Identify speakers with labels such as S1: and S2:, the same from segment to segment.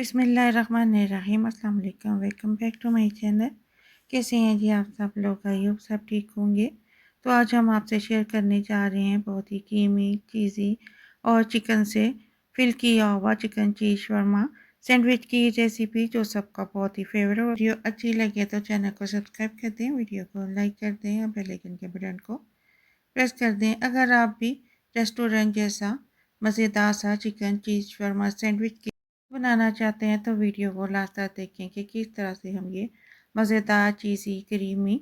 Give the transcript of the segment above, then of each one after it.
S1: बिस्मिल्लाहिर्रहमानिर्रहीम। अस्सलाम वालेकुम। Welcome back to my channel. कैसे हैं जी आप सब लोग? आई होप सब ठीक होंगे। तो आज हम आपसे शेयर करने जा रहे हैं बहुत ही क्रीमी, चीज़ी और चिकन से फिल किया हुआ चिकन चीज़ शर्मा सैंडविच की रेसिपी, जो सबका बहुत ही फेवरेट। वीडियो अच्छी लगे तो चैनल को सब्सक्राइब कर दें, वीडियो को लाइक कर दें और बेल आइकन के बटन को प्रेस कर दें। अगर आप भी रेस्टोरेंट जैसा मज़ेदार सा चिकन चीज़ शर्मा सैंडविच बनाना चाहते हैं तो वीडियो को लास्ट तक देखें कि किस तरह से हम ये मज़ेदार चीज़ी क्रीमी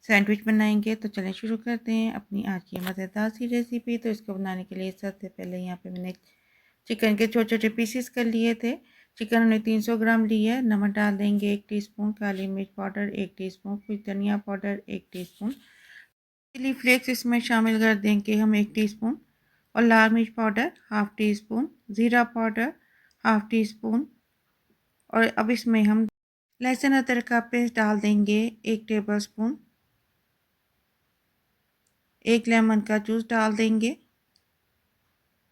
S1: सैंडविच बनाएंगे। तो चलें शुरू करते हैं अपनी आज की मज़ेदार सी रेसिपी। तो इसको बनाने के लिए सबसे पहले यहाँ पे मैंने चिकन के छोटे छोटे पीसेस कर लिए थे। चिकन हमने 300 ग्राम लिया है। नमक डाल देंगे 1 टीस्पून, काली मिर्च पाउडर 1 टीस्पून, कुछ धनिया पाउडर 1 टीस्पून, चिली फ्लेक्स इसमें शामिल कर देंगे हम 1 टीस्पून, और लाल मिर्च पाउडर हाफ़ टी स्पून, ज़ीरा पाउडर हाफ़ टी स्पून। और अब इसमें हम लहसुन अदरक का पेस्ट डाल देंगे 1 टेबल स्पून, 1 लेमन का जूस डाल देंगे।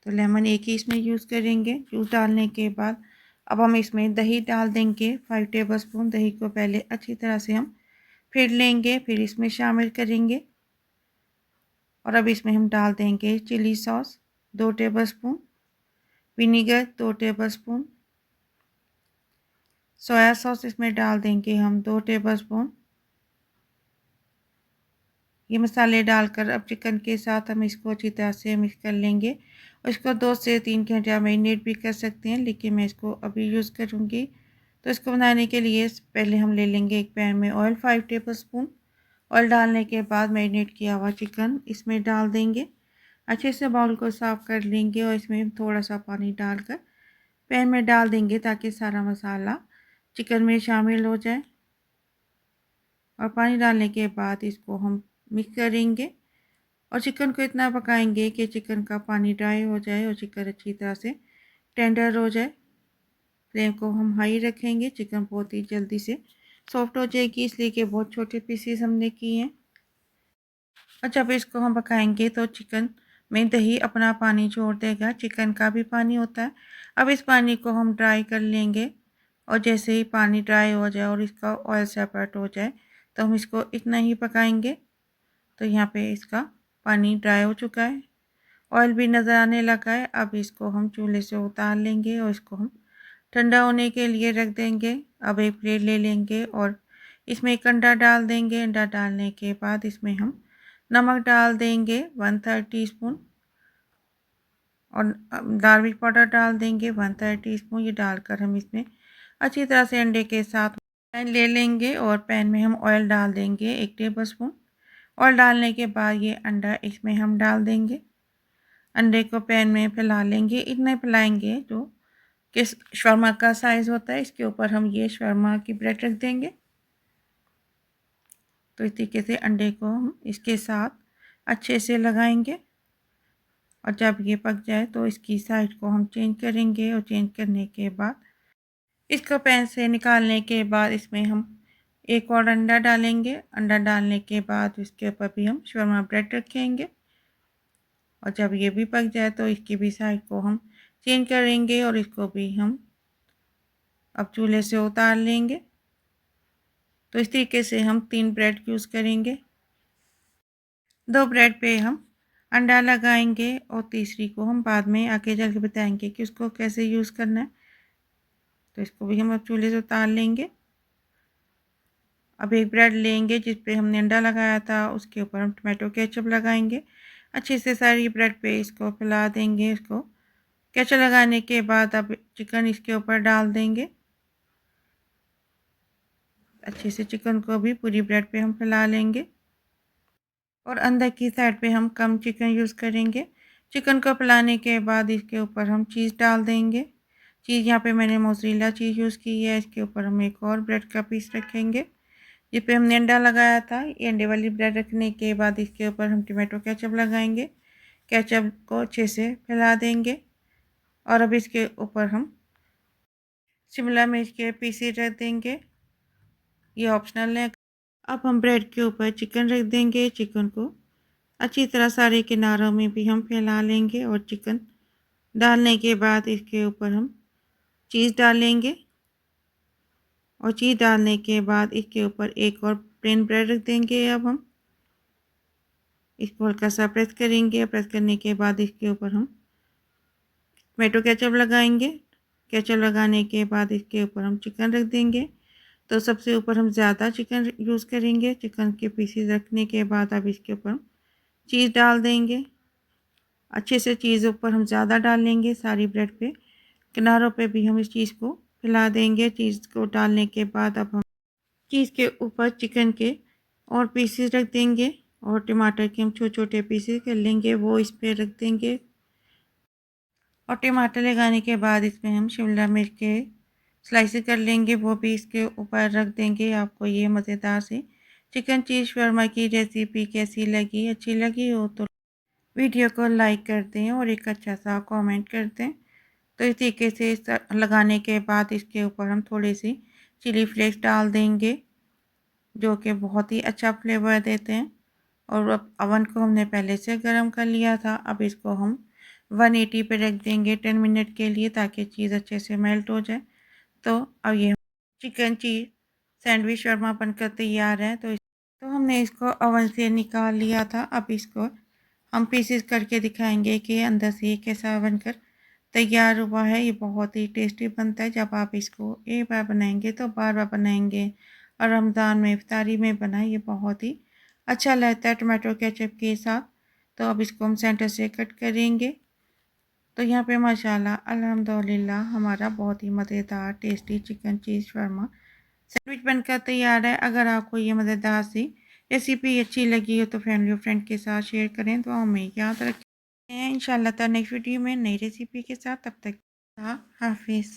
S1: तो लेमन एक ही इसमें यूज़ करेंगे। जूस डालने के बाद अब हम इसमें दही डाल देंगे 5 टेबल स्पून। दही को पहले अच्छी तरह से हम फेंट लेंगे, फिर इसमें शामिल करेंगे। और अब इसमें हम डाल देंगे chili sauce 2 tablespoon, vinegar 2 tablespoon, soya sauce इसमें डाल देंगे हम 2 टेबल स्पून। ये मसाले डालकर अब चिकन के साथ हम इसको अच्छी तरह से मिक्स कर लेंगे। और इसको 2 से 3 घंटे मैरिनेट भी कर सकते हैं, लेकिन मैं इसको अभी यूज़ करूँगी। तो इसको बनाने के लिए पहले हम ले लेंगे एक पैन में ऑयल 5 टेबल स्पून। ऑयल डालने के बाद मैरिनेट किया हुआ चिकन इसमें डाल देंगे। अच्छे से बाउल को साफ़ कर लेंगे और इसमें थोड़ा सा पानी डालकर पैन में डाल देंगे ताकि सारा मसाला चिकन में शामिल हो जाए। और पानी डालने के बाद इसको हम मिक्स करेंगे और चिकन को इतना पकाएंगे कि चिकन का पानी ड्राई हो जाए और चिकन अच्छी तरह से टेंडर हो जाए। फ्लेम को हम हाई रखेंगे। चिकन बहुत ही जल्दी से सॉफ्ट हो जाएगी, इसलिए कि बहुत छोटे पीसेस हमने किए हैं। और जब इसको हम पकाएंगे तो चिकन में दही अपना पानी छोड़ देगा, चिकन का भी पानी होता है। अब इस पानी को हम ड्राई कर लेंगे और जैसे ही पानी ड्राई हो जाए और इसका ऑयल सेपरेट हो जाए तो हम इसको इतना ही पकाएंगे। तो यहाँ पे इसका पानी ड्राई हो चुका है, ऑयल भी नज़र आने लगा है। अब इसको हम चूल्हे से उतार लेंगे और इसको हम ठंडा होने के लिए रख देंगे। अब एक प्लेट ले लेंगे और इसमें एक अंडा डाल देंगे। अंडा डालने के बाद इसमें हम नमक डाल देंगे 1/3 टीस्पून और लाल मिर्च पाउडर डाल देंगे 1/3 टीस्पून। ये डालकर हम इसमें अच्छी तरह से अंडे के साथ पैन ले लेंगे और पैन में हम ऑयल डाल देंगे 1 टेबल स्पून। ऑयल डालने के बाद ये अंडा इसमें हम डाल देंगे। अंडे को पैन में फैला लेंगे, इतना फैलाएंगे जो कि शवर्मा का साइज़ होता है। इसके ऊपर हम ये शवर्मा की ब्रेड रख देंगे। तो इस तरीके से अंडे को हम इसके साथ अच्छे से लगाएंगे और जब ये पक जाए तो इसकी साइड को हम चेंज करेंगे। और चेंज करने के बाद इसको पैन से निकालने के बाद इसमें हम एक और अंडा डालेंगे। अंडा डालने के बाद इसके ऊपर भी हम शवर्मा ब्रेड रखेंगे और जब ये भी पक जाए तो इसकी भी साइड को हम चेंज करेंगे और इसको भी हम अब चूल्हे से उतार लेंगे। तो इस तरीके से हम 3 ब्रेड यूज़ करेंगे। 2 ब्रेड पे हम अंडा लगाएंगे और तीसरी को हम बाद में आगे चल के बताएंगे कि उसको कैसे यूज़ करना है। तो इसको भी हम अब चूल्हे से उतार लेंगे। अब एक ब्रेड लेंगे जिस पे हमने अंडा लगाया था, उसके ऊपर हम टमाटो केचप लगाएंगे। अच्छे से सारी ब्रेड पे इसको फैला देंगे। इसको केचप लगाने के बाद अब चिकन इसके ऊपर डाल देंगे। अच्छे से चिकन को भी पूरी ब्रेड पे हम फैला लेंगे और अंदर की साइड पे हम कम चिकन यूज़ करेंगे। चिकन को फैलाने के बाद इसके ऊपर हम चीज़ डाल देंगे। चीज़ यहाँ पे मैंने मोज़रेला चीज़ यूज़ की है। इसके ऊपर हम एक और ब्रेड का पीस रखेंगे जिस पे हमने अंडा लगाया था। ये अंडे वाली ब्रेड रखने के बाद इसके ऊपर हम टमाटो केचप लगाएंगे। केचप को अच्छे से फैला देंगे और अब इसके ऊपर हम शिमला मिर्च के पीसेस रख देंगे। ये ऑप्शनल है। अब हम ब्रेड के ऊपर चिकन रख देंगे। चिकन को अच्छी तरह सारे किनारों में भी हम फैला लेंगे और चिकन डालने के बाद इसके ऊपर हम चीज़ डालेंगे। और चीज़ डालने के बाद इसके ऊपर एक और प्लेन ब्रेड रख देंगे। अब हम इसको हल्का सा प्रेस करेंगे। प्रेस करने के बाद इसके ऊपर हम टमेटो केचप लगाएंगे। केचप लगाने के बाद इसके ऊपर हम चिकन रख देंगे। तो सबसे ऊपर हम ज़्यादा चिकन यूज़ करेंगे। चिकन के पीसेस रखने के बाद अब इसके ऊपर चीज़ डाल देंगे। अच्छे से चीज़ ऊपर हम ज़्यादा डाल लेंगे सारी ब्रेड पे। किनारों पे भी हम इस चीज़ को फैला देंगे। चीज़ को डालने के बाद अब हम चीज़ के ऊपर चिकन के और पीसेस रख देंगे और टमाटर के हम छोटे छोटे पीसेस कर लेंगे, वो इस पर रख देंगे। और टमाटर लगाने के बाद इसमें हम शिमला मिर्च के स्लाइसेस कर लेंगे, वो भी इसके ऊपर रख देंगे। आपको ये मज़ेदार सी चिकन चीज़ शर्मा की रेसिपी कैसी लगी? अच्छी लगी हो तो वीडियो को लाइक कर दें और एक अच्छा सा कमेंट कर दें। तो इस तरीके से लगाने के बाद इसके ऊपर हम थोड़ी सी चिली फ्लेक्स डाल देंगे, जो कि बहुत ही अच्छा फ्लेवर देते हैं। और अब अवन को हमने पहले से गर्म कर लिया था। अब इसको हम 180 पे रख देंगे 10 मिनट के लिए, ताकि चीज़ अच्छे से मेल्ट हो जाए। तो अब ये चिकन चीज़ सैंडविच शर्मा बनकर तैयार है। तो हमने इसको अवन से निकाल लिया था। अब इसको हम पीसेस करके दिखाएंगे कि अंदर से ये कैसा बनकर तैयार हुआ है। ये बहुत ही टेस्टी बनता है। जब आप इसको एक बार बनाएंगे तो बार बार बनाएंगे। और रमज़ान में इफ्तारी में बनाए, ये बहुत ही अच्छा लगता है टमाटो केचप के साथ। तो अब इसको हम सेंटर से कट करेंगे। तो यहाँ पे माशाल्लाह अल्हम्दुलिल्लाह हमारा बहुत ही मज़ेदार टेस्टी चिकन चीज़ शर्मा सैंडविच बनकर तैयार है। अगर आपको ये मज़ेदार सी रेसिपी अच्छी लगी हो तो फैमिली और फ्रेंड के साथ शेयर करें। तो हमें याद रखें इंशाल्लाह नेक्स्ट वीडियो में नई रेसिपी के साथ। तब तक हाफिज़।